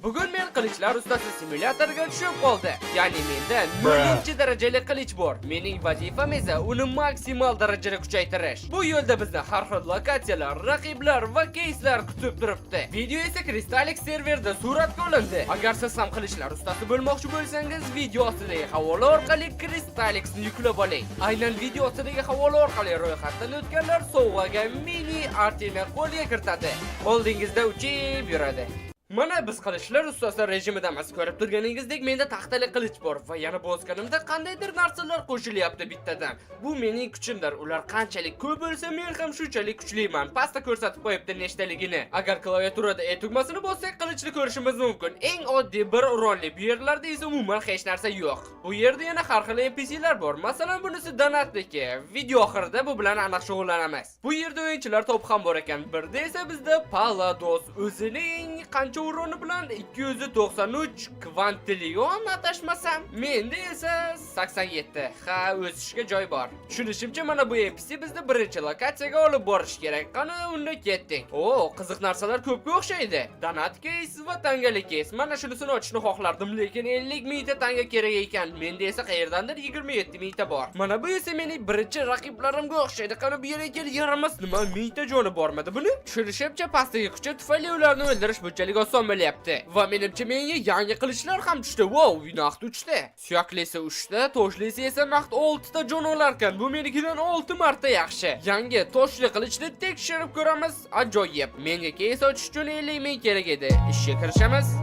Bugun men qilichlar ustasi simulyatoriga tushib qoldi. Ya'ni menda 0-chi darajali qilich bor. Mening vazifam esa uni maksimal darajada kuchaytirish. Bu yo'lda bizni har xil lokatsiyalar, raqiblar va keyslar kutib turibdi. Video esa Crystalix serverda suratga olindi. Agar siz ham qilichlar ustasi bo'lmoqchi bo'lsangiz, video ostidagi havola orqali Crystalixni yuklab oling. Aynan video ostidagi havola orqali ro'yxatdan o'tganlar sovg'aga mini Artema qo'lga kiritadi. Oldingizda uchib yuradi. Mana biz qilichlar ustasi rejimidamiz. Ko'rib turganingizdek, menda taxtali qilich bor va yana bosganimda qandaydir narsalar qo'shilyapti bittadan. Bu mening kuchimdir. Ular qanchalik ko'p bo'lsa, men ham shunchalik kuchliman. Pastda ko'rsatib qo'yibdi nechtaligini. Agar klaviaturada E tugmasini bossak, qilichni ko'rishimiz mumkin. Eng oddiy bir o'rinli. Bu yerlarda esa umuman hech narsa yo'q. Bu yerda yana har xil NPC'lar bor. Masalan, bunisi donatniki. Video oxirida bu bilan aniq shug'ullanamiz. Bu yerda o'yinchilar to'p ham bor ekan. Birda esa bizda Palados o'zining qancha o'rni bilan 293 kvantillion atashmasam, menda esa 87. Ha, o'sishga joy bor. Tushunishimcha, mana bu NPC bizni birinchi lokatsiyaga olib borish kerak. Qani, unda ketdik. O, qiziq narsalar ko'pga o'xshaydi. Donat case va tangali case. Mana shunisini ochishni xohlardim, lekin 50 mingta tanga kerak ekan. Menda esa qayerdandir 27 mingta bor. Mana bu esa mening birinchi raqiblarimga o'xshaydi. Qani, bu yerga kel, yaramas nima, mingta joni bormidi buni? Tushunishimcha, pastdagi kuchi tufayli ularni o'ldirish bunchalik oson bo'lyapti. Va menimcha menga yangi qilichlar ham tushdi. Wow, naqd 3 ta. Suyaklisi 3 ta, toshlisi esa naqd 6 ta jon olarkan. Bu menikidan 6 marta yaxshi. Yangi toshli qilichni tekshirib ko'ramiz. Ajoyib. Menga case ochish uchun 50 ming kerak edi. Ishga kirishamiz.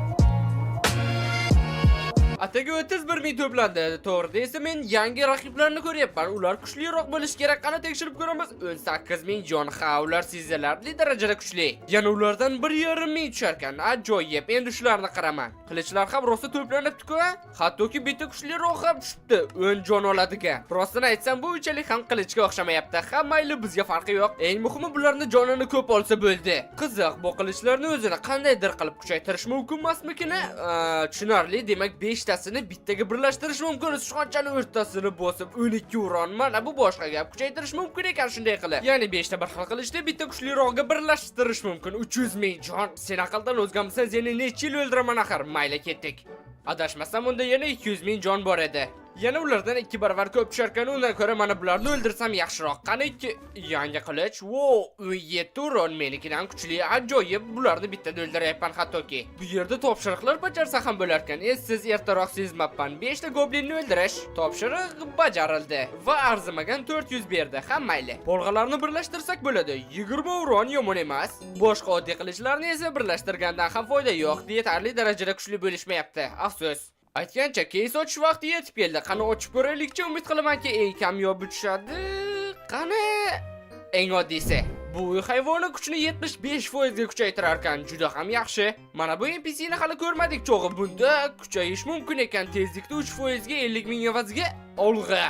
Ataga 31 ming to'plandi. To'g'ri esa men yangi raqiblarni ko'ryapman. Ular kuchliroq bo'lish kerak. Qani tekshirib ko'ramiz. 18 ming jon. Ha, ular sezilarli darajada kuchli. Yana ulardan 1,5 ming tusharkan. Ajoyib. Endi shularni qaraman. Qilichlar ham rosa to'planibdi-ku. Hattoki bitta kuchliroq ham tushibdi. 10 jon oladigan. Rostini aytsam, bu unchalik ham qilichga o'xshamayapti. Ha, mayli, bizga farqi yo'q. Eng muhimi bularni jonini ko'p olsa bo'ldi. Qiziq, bu qilichlarni o'zini qandaydir qilib kuchaytirish mumkin emasmikin? Tushunarli. Demak, 5 tasini bittaga birlashtirish mumkin. Sichqonchani o'rtasini bosib 12 uron. Mana bu boshqa gap. Kuchaytirish mumkin ekan shunday qilib. Ya'ni 5 ta bir xil qilichda bitta kuchlirog'iga birlashtirish mumkin. 300 ming jon. Sen aqldan o'zgamsan, seni necha yil o'ldiraman axir. Mayli, ketdik. Adashmasam, unda yana 200 ming jon bor edi. Yana ulardan 2 barobar ko'p tusharkan, undan ko'ra mana bularni o'ldirsam yaxshiroq. Qani yangi qilich. Wow, 17 uron menikidan kuchli. Ajoyib, bularni bittada o'ldiryapman hattoki. Bu yerda topshiriqlar bajarsa ham bo'lar ekan. Siz ertaroq sezmabman. 5 ta goblinni o'ldirish. Topshiriq bajarildi va arzimagan 400 berdi. Ha, mayli. Bolg'alarni birlashtirsak bo'ladi. 20 uron yomon emas. Boshqa oddiy qilichlarni esa birlashtirgandan ham foyda yo'q. Yetarli darajada kuchli bo'lishmayapti. Afsus. Aytgancha, case ochish vaqti yetib keldi. Qani ochib ko'raylikchi, umid qilamanki eng kamyobi tushadi. Qani eng oddiysi. Bu hayvonni kuchini 75% ga kuchaytirar ekan, juda ham yaxshi. Mana bu NPC'ni hali ko'rmadik cho'g'i. Bunda kuchayish mumkin ekan. Tezlikni 3% ga 50 ming evaziga olg'a.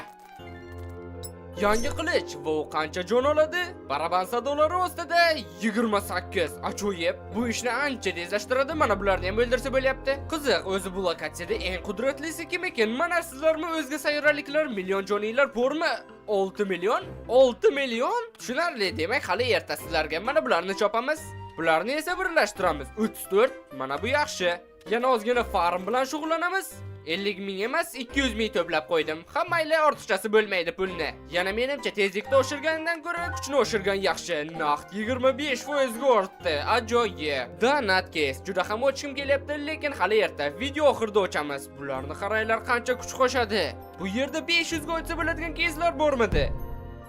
Yangi qilich. Bu qancha jon oladi? Baraban sadolari ostida 28. Ajoyib. Bu ishni ancha tezlashtiradi. Mana bularni ham o'ldirsa bo'lyapti. Qiziq, o'zi bu lokatsiyada eng qudratlisi kim ekan? Mana sizlarmi o'zga sayyoraliklar, million joninglar bormi? 6 million? 6 million? Tushunarli. Demak, hali erta sizlarga mana bularni chopamiz. Bularni esa birlashtiramiz. 34. Mana bu yaxshi. Yana ozgina farm bilan shug'ullanamiz. 50 ming emas, 200 ming to'plab qo'ydim. Hammaylar ortiqchasi bo'lmaydi pulni. Yana menimcha tezlikni oshirgandan ko'ra kuchni oshirgan yaxshi. Naqd 25% ga ortdi. Ajoyib. Donat case. Juda ham ochishim kelyapti, lekin hali erta. Video oxirida ochamiz. Bularni qaranglar qancha kuch qo'shadi. Bu yerda 500 ga ochsa bo'ladigan caselar bormidi?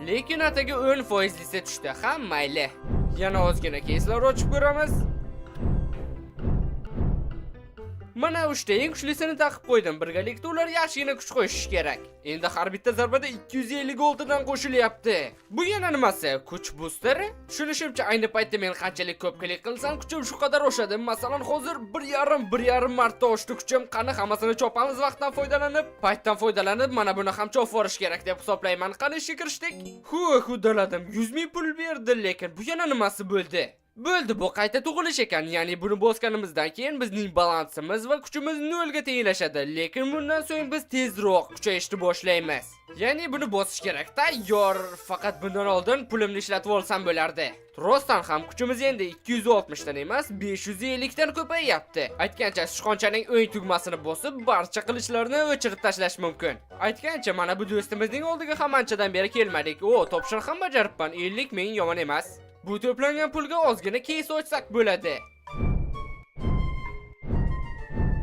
Lekin ataga 10% tushdi. Ha, mayli. Yana ozgina caselar ochib ko'ramiz. Mana 3 ta eng kuchlisini taqib qo'ydim. Birgalikda ular yaxshigina kuch qo'shish kerak. Endi har bitta zarbada 256 dan qo'shilyapti. Bu yana nimasi? Kuch boosteri? Tushunishimcha, ayni paytda men qanchalik ko'p klik qilsam, kuchim shu qadar oshadi. Masalan, hozir 1,5 marta oshdi kuchim. Qani hammasini chopamiz vaqtdan foydalanib, paytdan foydalanib, mana buni ham chopib yuborish kerak deb hisoblayman. Qani ishga kirishdik? Hu, daladim. 100 ming pul berdi, lekin bu yana nimasi bo'ldi? Bo'ldi, bu qayta tug'ilish ekan. Ya'ni buni bosganimizdan keyin bizning balansimiz va kuchimiz 0 ga tenglashadi. Lekin bundan so'ng biz tezroq kuchayishni boshlaymiz. Ya'ni buni bosish kerak. Tayyor. Faqat bundan oldin pulimni ishlatib olsam bo'lardi. Rostdan ham kuchimiz endi 260 dan emas, 550 dan ko'payyapti. Aytgancha sichqonchaning o'ng tugmasini bosib, barcha qilichlarni o'chirib tashlash mumkin. Aytgancha mana bu do'stimizning oldiga ham anchadan beri kelmadik. Topshiriq ham bajaribman. 50 ming yomon emas. Bu to'plangan pulga ozgina keys ochsak bo'ladi.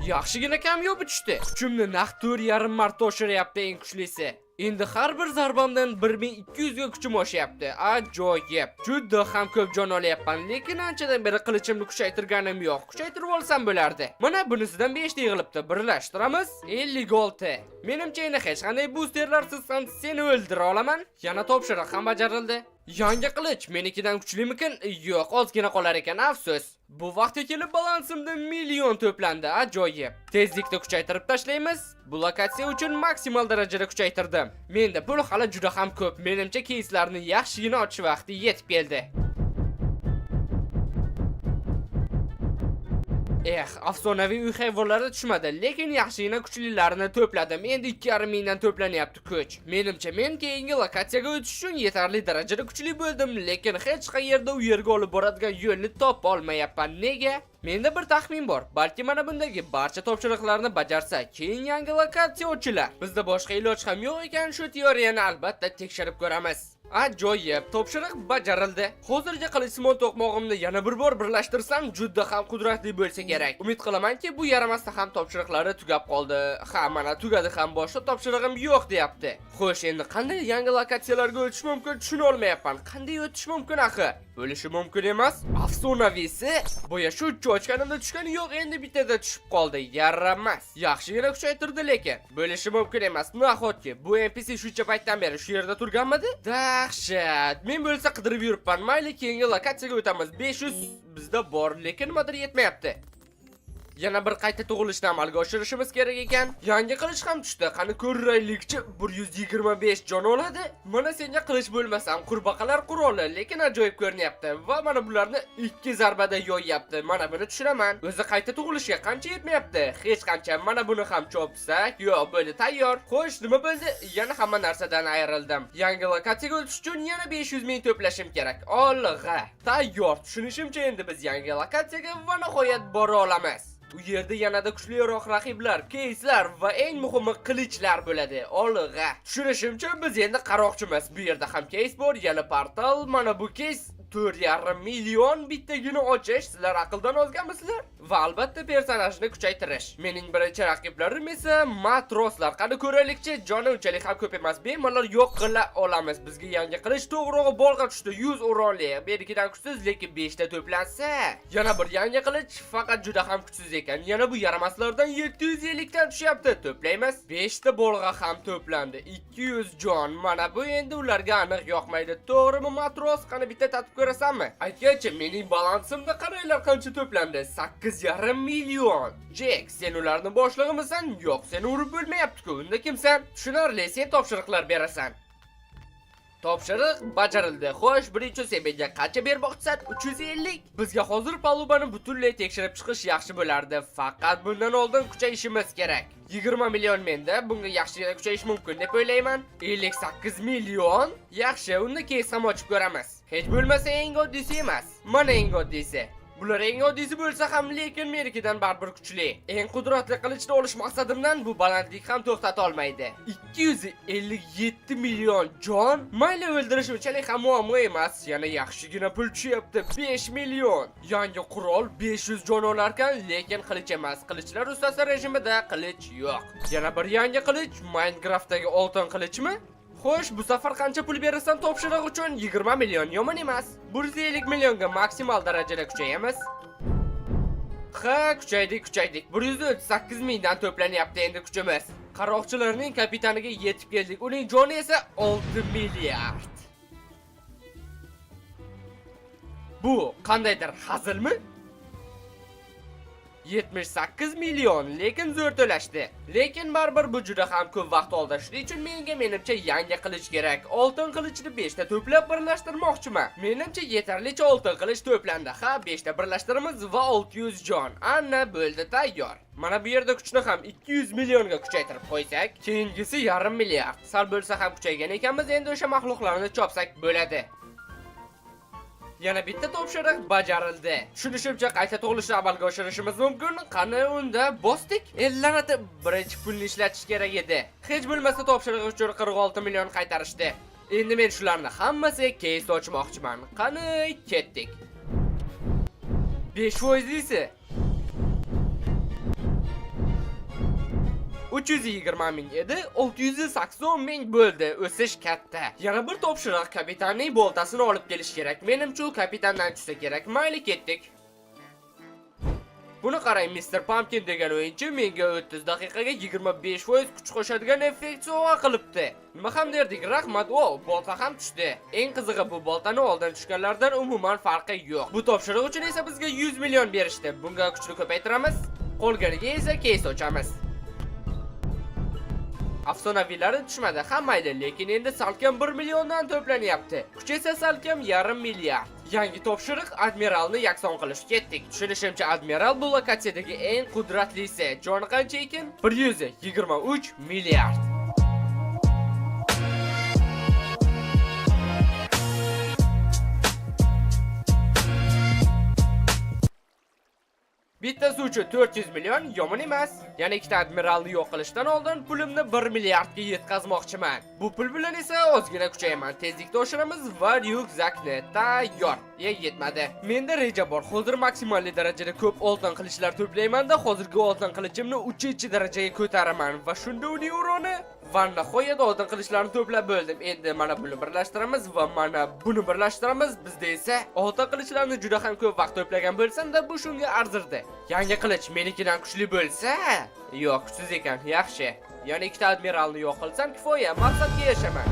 Yaxshigina kamyob tushdi. Kuchimni naq 4,5 marta oshiryapti eng kuchlisi. Endi har bir zarbamdan 1200 ga kuchim oshyapti. Ajoyib. Juda ham ko'p jon olyapman, lekin anchadan beri qilichimni kuchaytirganim yo'q. Kuchaytirib olsam bo'lardi. Mana bunisidan 5 ta yig'ilibdi. Birlashtiramiz. 56. Menimcha endi hech qanday boosterlarsiz ham seni o'ldira olaman. Yana topshiriq ham bajarildi. Yangi qilich menikidan kuchlimikin? Yo'q, ozgina qolar ekan, afsus. Bu vaqtga kelib balansimda million to'plandi. Ajoyib. Tezlikni kuchaytirib tashlaymiz. Bu lokatsiya uchun maksimal darajada kuchaytirdim. Menda pul hali juda ham ko'p. Menimcha keyslarni yaxshigina ochish vaqti yetib keldi. Afsonaviy uy hayvonlari tushmadi, lekin yaxshigina kuchlilarini to'pladim. Endi 2,5 mingdan to'planyapti kuch. Menimcha men keyingi lokatsiyaga o'tish uchun yetarli darajada kuchli bo'ldim, lekin hech qayerda u yerga olib boradigan yo'lni topa olmayapman. Nega? Menda bir taxmin bor. Balki mana bundagi barcha topshiriqlarni bajarsa, keyin yangi lokatsiya ochilar. Bizda boshqa iloj ham yo'q ekan, shu teoriyani albatta tekshirib ko'ramiz. Ajoyib, topshiriq bajarildi. Hozircha qilichsimon to'qmog'imni yana bir bor birlashtirsam, juda ham qudratli bo'lsa kerak. Umid qilamanki, bu yaramasda ham topshiriqlari tugab qoldi. Mana tugadi ham, boshqa topshirig'im yo'q deyapti. Xo'sh, endi qanday yangi lokatsiyalarga o'tish mumkin, tushuna olmayapman. Qanday o'tish mumkin axir? Bo'lishi mumkin emas. Afsonaviysi, boya shu chochkanimda tushgani yo'q, endi bittada tushib qoldi. Yaramas. Yaxshigina kuchaytirdi lekin. Bo'lishi mumkin emas. Nahotki bu NPC shuncha paytdan beri shu yerda turganmidi? Dahshat. Men bo'lsa qidirib yuribman. Mayli, keyingi lokatsiyaga o'tamiz. 500 bizda bor, lekin nimadir yetmayapti. Yana bir qayta tug'ilishni amalga oshirishimiz kerak ekan. Yangi qilich ham tushdi. Qani ko'raylikchi, 125 jon oladi. Mana senga qilich bo'lmasam, qurbaqalar quroli, lekin ajoyib ko'rinyapti va mana bularni 2 zarbada yo'yyapti. Mana buni tushunaman. O'zi qayta tug'ilishga qancha yetmayapti? Hech qancha. Mana buni ham chopsak, yo'q, bo'ldi, tayyor. Xo'sh, nima bo'ldi? Yana hamma narsadan ayrildim. Yangi lokatsiyaga o'tish uchun yana 500 ming to'plashim kerak. Olg'a. Tayyor. Tushunishimcha endi biz yangi lokatsiyaga va nihoyat bora olamiz. U yerda yanada kuchliroq raqiblar, keyslar va eng muhimi qilichlar bo'ladi. Olg'a. Tushunishimcha biz endi qaroqchimiz. Bu yerda ham keys bor, yana portal. Mana bu keys 4,5 million bittagini ochish. Sizlar aqldan ozganmisizlar? Va albatta personajni kuchaytirish. Mening birinchi raqiplarim esa matroslar. Qani ko'raylikchi, joni unchalik ham ko'p emas. Bemalol yo'q qila olamiz. Bizga yangi qilich to'g'rig'i bolg'a tushdi. 100 uronli. Berikidan kuchsiz, lekin 5 ta to'plansa. Yana bir yangi qilich, faqat juda ham kuchsiz ekan. Yana bu yaramaslardan 750 dan tushyapti. To'playmiz. 5 ta bolg'a ham to'plandi. 200 jon. Mana bu endi ularga aniq yoqmaydi. To'g'rimi matros? Qani bitta tatib ko'rasanmi? Aytgancha, mening balansimda qaranglar qancha to'plandi. 8,5 million. Jack, sen ularni boshlig'imisan? Yo'q, seni urib bo'lmayapti-ku. Unda kimsan? Tushunarli, sen topshiriqlar berasan. Topshiriq bajarildi. Xo'sh, birinchi sebega qancha bermoqchisan? 350. Bizga hozir palubani butunlay tekshirib chiqish yaxshi bo'lardi. Faqat bundan oldin kuchayishimiz kerak. 20 million menda, bunga yaxshigina kuchayish mumkin deb o'ylayman. 58 million. Yaxshi, unda keys ham ochib ko'ramiz. Hech bo'lmasa eng oddiysi emas. Mana eng oddiysi. Bular eng oddiysi bo'lsa ham, lekin menikidan baribir kuchli. Eng qudratli qilichni olish maqsadimdan bu balandlik ham to'xtata olmaydi. 257 million jon. Mayli, o'ldirish unchalik ham muammo emas. Yana yaxshigina pul tushyapti. 5 million. Yangi qurol 500 jon olarkan, lekin qilich emas. Qilichlar ustasi rejimida qilich yo'q. Yana bir yangi qilich, Minecraftdagi oltin qilichmi? Xo'sh, bu safar qancha pul berasan topshiriq uchun? 20 million yomon emas. 150 millionga maksimal darajada kuchayamiz. Kuchaydik. 138 mingdan to'planyapti endi kuchimiz. Qaroqchilarning kapitaniga yetib keldik. Uning joni esa 6 milliard. Bu qandaydir hazilmi? 78 million, lekin zo'r to'lashdi. Lekin baribir bu juda ham ko'p vaqt oldi. Shuning uchun menimcha yangi qilich kerak. Oltin qilichni 5 ta to'plab birlashtirmoqchiman. Menimcha yetarlicha oltin qilich to'plandi. Ha, 5 ta birlashtiramiz va 600 jon. Ana bo'ldi tayyor. Mana bu yerda kuchni ham 200 millionga kuchaytirib qo'ysak, keyingisi yarim milliard. Sal bo'lsa ham kuchaygan ekanmiz, endi o'sha maxluqlarni chopsak bo'ladi. Yana bitta topshiriq bajarildi. Tushunishimcha qayta tug'ilishni amalga oshirishimiz mumkin. Qani unda bosdik. Ellanati birinchi pulni ishlatish kerak edi. Hech bo'lmasa topshiriq uchun 46 million qaytarishdi. Endi men shularni hammasiga keys ochmoqchiman. Qani ketdik. 5% isi 320 ming edi, 680 ming bo'ldi. O'sish katta. Yana bir topshiriq kapitanning boltasini olib kelish kerak. Menimcha u kapitandan tushsa kerak. Mayli ketdik. Buni qarang, Mr. Pumpkin degan o'yinchi menga 30 daqiqaga 25% kuch qo'shadigan effekt sovg'a qilibdi. Nima ham derdik? Rahmat. Bolta ham tushdi. Eng qizig'i bu boltani oldin tushganlardan umuman farqi yo'q. Bu topshiriq uchun esa bizga 100 million berishdi. Bunga kuchni ko'paytiramiz. Qolganiga esa keys ochamiz. Afsonaviylari tushmadi, hammaydi, lekin endi salkam 1 milliondan to'planyapti. Kuch esa salkam yarim milliard. Yangi topshiriq admiralni yakson qilish. Ketdik. Tushunishimcha admiral bu lokatsiyadagi eng qudratlisi. Joni qancha ekan? 123 milliard. Bittasi uchun 400 million yomon emas. Yana ikkita admiralni yo'q qilishdan oldin pulimni 1 milliardga yetkazmoqchiman. Bu pul bilan esa ozgina kuchayaman. Tezlikni oshiramiz va ryukzakni tayyor. Yetmadi. Menda reja bor. Hozir maksimal darajada ko'p oltin qilichlar to'playman-da, hozirgi oltin qilichimni 3-darajaga ko'taraman va shunda uning uroni va nihoyat oltin qilichlarni to'plab bo'ldim. Endi mana buni birlashtiramiz va mana buni birlashtiramiz. Bizda esa oltin qilichlarni juda ham ko'p vaqt to'plagan bo'lsam-da, bu shunga arzirdi. Yangi qilich menikidan kuchli bo'lsa, yo'q, kuchsiz ekan. Yaxshi. Yana ikkita admiralni yo'q qilsam kifoya, maqsadga erishaman.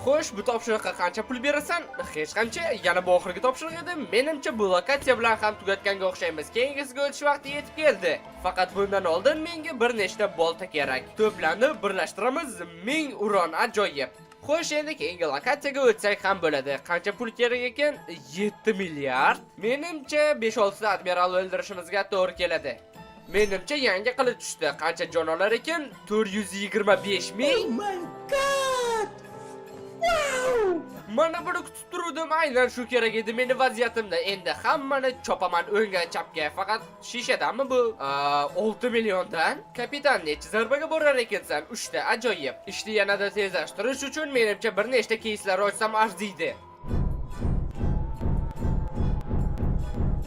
Xo'sh, bu topshiriqqa qancha pul berasan? Hech qancha. Yana bu oxirgi topshiriq edi. Menimcha bu lokatsiya bilan ham tugatganga o'xshaymiz. Keyingisiga o'tish vaqti yetib keldi. Faqat bundan oldin menga bir nechta bolta kerak. To'planib birlashtiramiz. 1000 uron ajoyib. Xo'sh, endi keyingi lokatsiyaga o'tsak ham bo'ladi. Qancha pul kerak ekan? 7 milliard. Menimcha 5-6 ta admiral o'ldirishimizga to'g'ri keladi. Menimcha yangi qilich tushdi. Qancha jon olar ekan? 425 ming. Oh my god! Mana buni kutib turdim, aynan shu kerak edi meni vaziyatimda. Endi hammani chopaman o'ngga chapga. Faqat shishadanmi bu? 6 milliondan. Kapitan necha zarbaga borar ekansan? 3 ta, ajoyib. Ishni yanada tezlashtirish uchun menimcha bir nechta keyslar ochsam arziydi.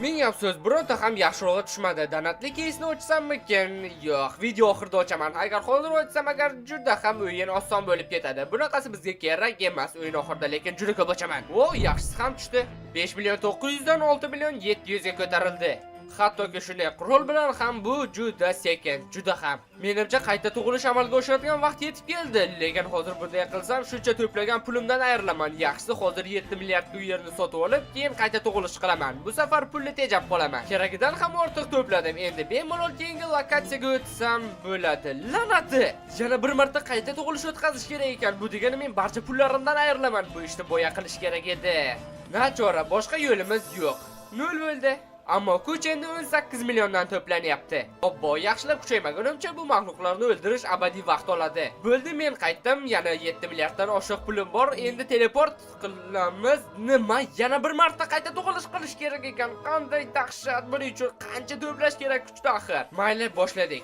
Ming afsus, bironta ham yaxshirog'i tushmadi. Donatli keysni ochsammikin? Yo'q, video oxirida ochaman. Agar hozir ochsam, agar juda ham o'yin oson bo'lib ketadi. Bunaqasi bizga kerak emas o'yin oxirida, lekin juda ko'p ochaman. Yaxshisi ham tushdi. 5 million 900 dan 6 million 700 ga ko'tarildi. Hattoki shunday qurol bilan ham bu juda sekin, juda ham. Menimcha qayta tug'ilish amalga oshiradigan vaqt yetib keldi. Lekin hozir bunday qilsam, shuncha to'plagan pulimdan ayrilaman. Yaxshisi hozir 7 milliardga u yerni sotib olib, keyin qayta tug'ilish qilaman. Bu safar pulni tejab qolaman. Keragidan ham ortiq to'pladim. Endi bemalol keyingi lokatsiyaga o'tsam bo'ladi. La'nati! Yana bir marta qayta tug'ilish o'tkazish kerak ekan. Bu degani men barcha pullarimdan ayrilaman. Bu ishni boya qilish kerak edi. Nachora, boshqa yo'limiz yo'q. Nol bo'ldi. Ammo kuch endi 18 milliondan to'planyapti. Obbo, yaxshilab kuchaymagunimcha bu maxluqlarni o'ldirish abadiy vaqt oladi. Bo'ldi, men qaytdim. Yana 7 milliarddan oshiq pulim bor. Endi teleport qilamiz. Nima? Yana bir marta qayta tug'ilish qilish kerak ekan. Qanday dahshat! Buning uchun qancha to'plash kerak kuchni axir? Mayli, boshladik.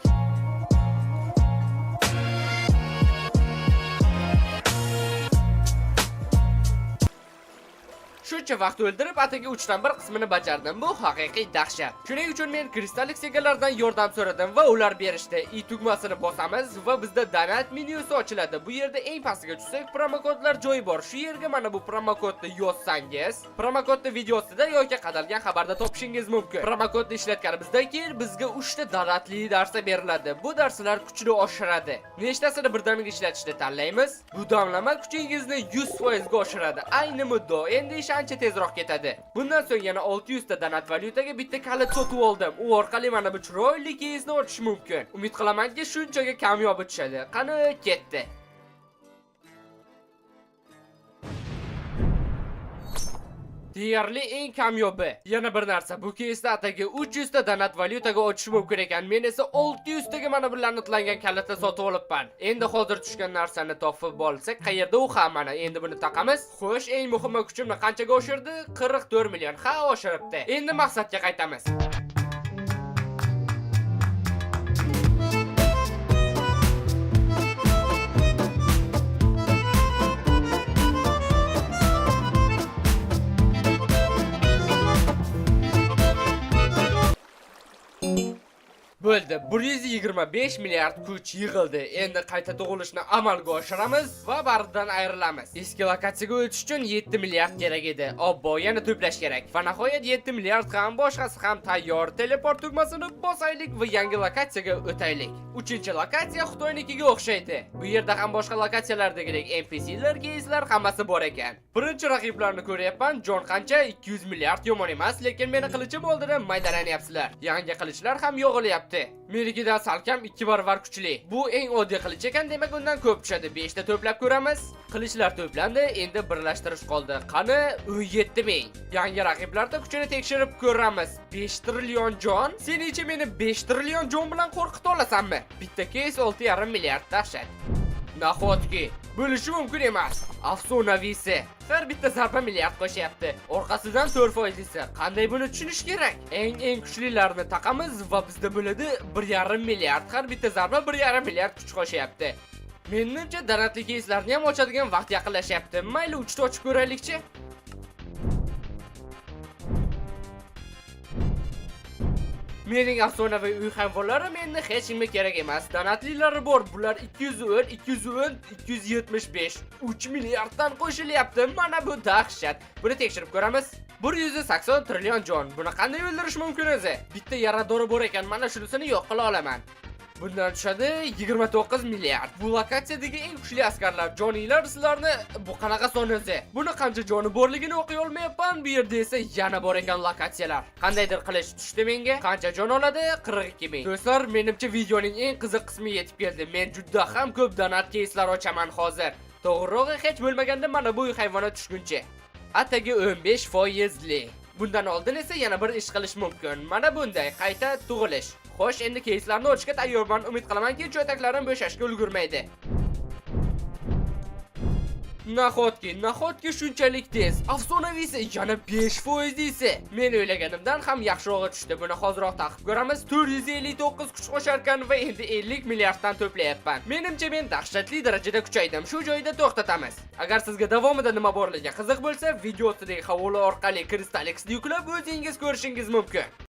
Shuncha vaqt o'ldirib, atigi 3 dan 1 qismini bajardim. Bu haqiqiy dahshat. Shuning uchun men Crystal X egalaridan yordam so'radim va ular berishdi. I tugmasini bosamiz va bizda donat menyusi ochiladi. Bu yerda eng pastiga tushsak, promokodlar joyi bor. Shu yerga mana bu promokodni yozsangiz, promokodni videosida yoki qadalgan xabarda topishingiz mumkin. Promokodni ishlatganimizdan keyin bizga 3 ta donatli darsa beriladi. Bu darslar kuchni oshiradi. Nechtasini birdaniga ishlatishni tanlaymiz? Bu damlama kuchingizni 100% ga oshiradi. Ayni muddao. Endi ish ancha tezroq ketadi. Bundan so'ng yana 600 ta donat valyutaga bitta kalit sotib oldim. U orqali mana bu chiroyli keysni ochish mumkin. Umid qilamanki, shunchaga kamyob o'tishadi. Qani ketdi. Deyarli eng kamyobi. Yana bir narsa, bu keysda atagi 300 ta donat valyutaga ochish mumkin ekan. Men esa 600 taga mana bu lanetlangan kalitni sotib olibman. Endi hozir tushgan narsani topib olsak, qayerda u ham mana. Endi buni taqamiz. Xo'sh, eng muhimi kuchimni qanchaga oshirdi? 44 million. Ha, oshiribdi. Endi maqsadga qaytamiz. Bo'ldi, 125 milliard kuch yig'ildi. Endi qayta tug'ilishni amalga oshiramiz va baridan ayrilamiz. Eski lokatsiyaga o'tish uchun 7 milliard kerak edi. Obbo, yana to'plash kerak. Va nihoyat 7 milliard ham boshqasi ham tayyor. Teleport tugmasini bosaylik va yangi lokatsiyaga o'taylik. 3-lokatsiya Xitoynikiga o'xshaydi. Bu yerda ham boshqa lokatsiyalardagidek NPC'lar, keyslar hammasi bor ekan. Birinchi raqiblarni ko'ryapman. Jon qancha? 200 milliard yomon emas, lekin meni qilichim oldida maydalanyapsizlar. Yangi qilichlar ham yog'ilyapti. Menikidan salkam 2 barobar kuchli. Bu eng oddiy qilich ekan, demak undan ko'p tushadi. 5 ta to'plab ko'ramiz. Qilichlar to'plandi, endi birlashtirish qoldi. Qani 17 ming. Yangi raqiblarda kuchini tekshirib ko'ramiz. 5 trillion jon. Senichi meni 5 trillion jon bilan qo'rqita olasanmi? Bitta keys 6,5 milliard dahshat. Nahotki bo'lishi mumkin emas. Afsonavisi. Har bitta zarba milliard qo'shyapti. Orqasidan 4%. Qanday buni tushunish kerak? Eng kuchlilarini taqamiz va bizda bo'ladi 1,5 milliard. Har bitta zarba 1,5 milliard kuch qo'shyapti. Menimcha donatli keyslarni ham ochadigan vaqt yaqinlashyapti. Mayli 3 ta ochib ko'raylikchi. Mening afsonaviy uy hayvonlarim endi hech kimga kerak emas. Donatlilari bor. Bular 210, 210, 275. 3 milliarddan qo'shilyapti. Mana bu dahshat. Buni tekshirib ko'ramiz. 180 trillion jon. Buni qanday o'ldirish mumkin o'zi? Bitta yaradori bor ekan. Mana shunisini yo'q qila olaman. Bundan tushadi 29 milliard. Bu lokatsiyadagi eng kuchli askarlar, joniylar sizlarni bu qanaqa son o'zi? Buni qancha joni borligini o'qiy olmayapman. Bu yerda esa yana bor ekan lokatsiyalar. Qandaydir qilish tushdi menga. Qancha jon oladi? 42 ming. Do'stlar, menimcha videoning eng qiziq qismi yetib keldi. Men juda ham ko'p donat keyslar ochaman hozir. To'g'rirog'i hech bo'lmaganda mana bu hayvonot tushguncha. Atagi 15%li. Bundan oldin esa yana bir ish qilish mumkin. Mana bunday qayta tug'ilish. Xo'sh, endi keyslarni ochishga tayyorman. Umid qilamanki, cho'taklarim bo'shashga ulgurmaydi. Nahotki shunchalik tez. Afsonavisi yana 5% isi. Men o'ylaganimdan ham yaxshirog'i tushdi. Buni hozirroq taqib ko'ramiz. 459 kuch qo'sharkan va endi 50 milliarddan to'playapman. Menimcha men dahshatli darajada kuchaydim. Shu joyda to'xtatamiz. Agar sizga davomida nima borligi qiziq bo'lsa, video ostidagi havola orqali Crystal X'ni yuklab o'zingiz ko'rishingiz mumkin.